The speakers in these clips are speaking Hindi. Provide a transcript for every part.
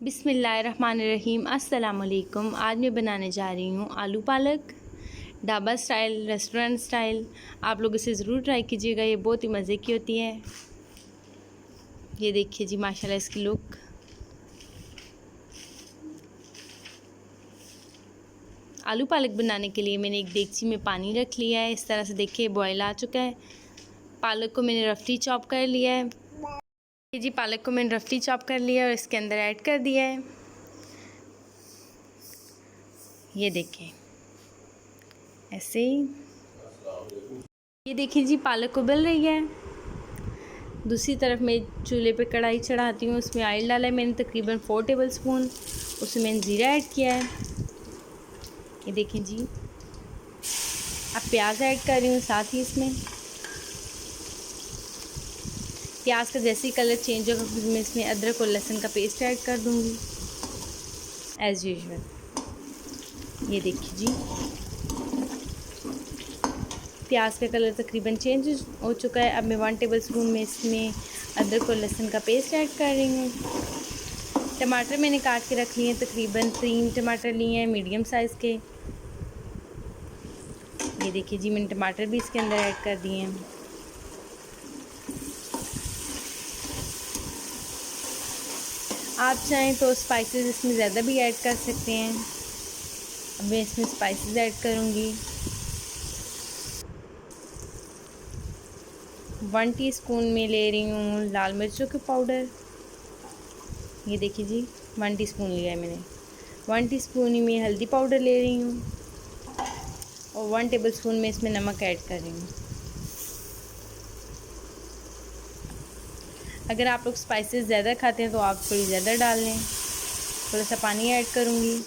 बिस्मिल्लाहिर्रहमानिर्रहीम। अस्सलामुअलैकुम। आज मैं बनाने जा रही हूँ आलू पालक, ढाबा स्टाइल, रेस्टोरेंट स्टाइल। आप लोग इसे ज़रूर ट्राई कीजिएगा, ये बहुत ही मज़े की होती है। ये देखिए जी माशाल्लाह इसकी लुक। आलू पालक बनाने के लिए मैंने एक देगची में पानी रख लिया है। इस तरह से देखिए बॉयल आ चुका है। पालक को मैंने रफली चॉप कर लिया है। जी पालक को मैंने रफली चॉप कर लिया और इसके अंदर ऐड कर दिया है। ये देखिए ऐसे ही। ये देखिए जी पालक उबल रही है। दूसरी तरफ मैं चूल्हे पे कढ़ाई चढ़ाती हूँ। उसमें ऑयल डाला है मैंने तकरीबन 4 टेबल स्पून। उसमें मैंने ज़ीरा ऐड किया है। ये देखें जी। अब प्याज ऐड कर रही हूँ साथ ही इसमें। प्याज का जैसे ही कलर चेंज होगा फिर मैं इसमें अदरक और लहसुन का पेस्ट ऐड कर दूँगी एज़ यूजुअल। ये देखिए जी प्याज का कलर तकरीबन चेंज हो चुका है। अब मैं 1 टेबल स्पून में इसमें अदरक और लहसुन का पेस्ट ऐड कर रही हूँ। टमाटर मैंने काट के रख लिए हैं, तकरीबन 3 टमाटर लिए हैं मीडियम साइज़ के। ये देखिए जी मैंने टमाटर भी इसके अंदर ऐड कर दिए हैं। आप चाहें तो स्पाइसेस इसमें ज़्यादा भी ऐड कर सकते हैं। अब मैं इसमें स्पाइसेस ऐड करूँगी। 1 टीस्पून में ले रही हूँ लाल मिर्चों के पाउडर। ये देखिए जी 1 टीस्पून लिया है मैंने। 1 टीस्पून ही में हल्दी पाउडर ले रही हूँ और 1 टेबल स्पून में इसमें नमक ऐड कर रही हूँ। अगर आप लोग स्पाइसेस ज़्यादा खाते हैं तो आप थोड़ी ज़्यादा डाल लें। थोड़ा सा पानी ऐड करूँगी।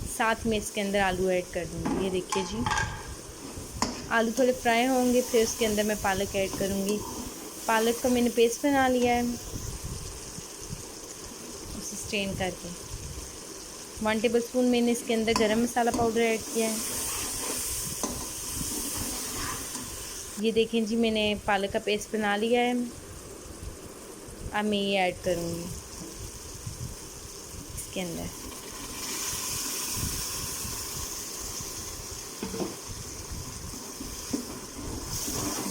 साथ में इसके अंदर आलू ऐड कर दूँगी। ये देखिए जी आलू थोड़े फ्राई होंगे फिर उसके अंदर मैं पालक ऐड करूँगी। पालक को मैंने पेस्ट बना लिया है उसे स्ट्रेन करके। 1 टेबल स्पून मैंने इसके अंदर गरम मसाला पाउडर ऐड किया है। ये देखें जी मैंने पालक का पेस्ट बना लिया है। अब मैं ये ऐड करूँगी इसके अंदर।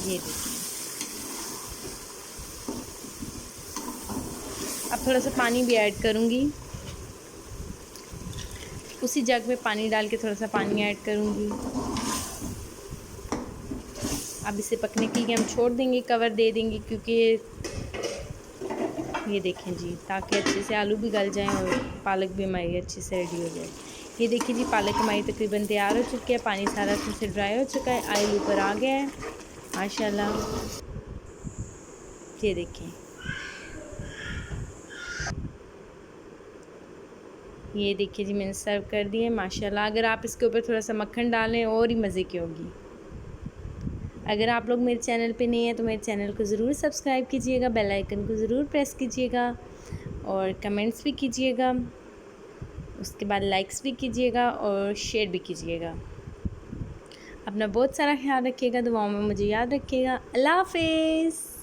ये देखिए अब थोड़ा सा पानी भी ऐड करूँगी। उसी जग में पानी डाल के थोड़ा सा पानी ऐड करूँगी। अब इसे पकने के लिए हम छोड़ देंगे, कवर दे देंगे, क्योंकि ये देखें जी ताकि अच्छे से आलू भी गल जाएं और पालक भी हमारी अच्छे से रेडी हो जाए। ये देखिए जी पालक हमारी तकरीबन तैयार हो चुकी है। पानी सारा अच्छे से ड्राई हो चुका है। ऑयल ऊपर आ गया है माशाल्लाह। ये देखें ये देखिए जी मैंने सर्व कर दिए माशाल्लाह। अगर आप इसके ऊपर थोड़ा सा मक्खन डालें और ही मज़े की होगी। अगर आप लोग मेरे चैनल पे नहीं हैं तो मेरे चैनल को ज़रूर सब्सक्राइब कीजिएगा, बेल आइकन को ज़रूर प्रेस कीजिएगा और कमेंट्स भी कीजिएगा। उसके बाद लाइक्स भी कीजिएगा और शेयर भी कीजिएगा। अपना बहुत सारा ख्याल रखिएगा, दुआओं में मुझे याद रखिएगा। अल्लाह हाफ़िज़।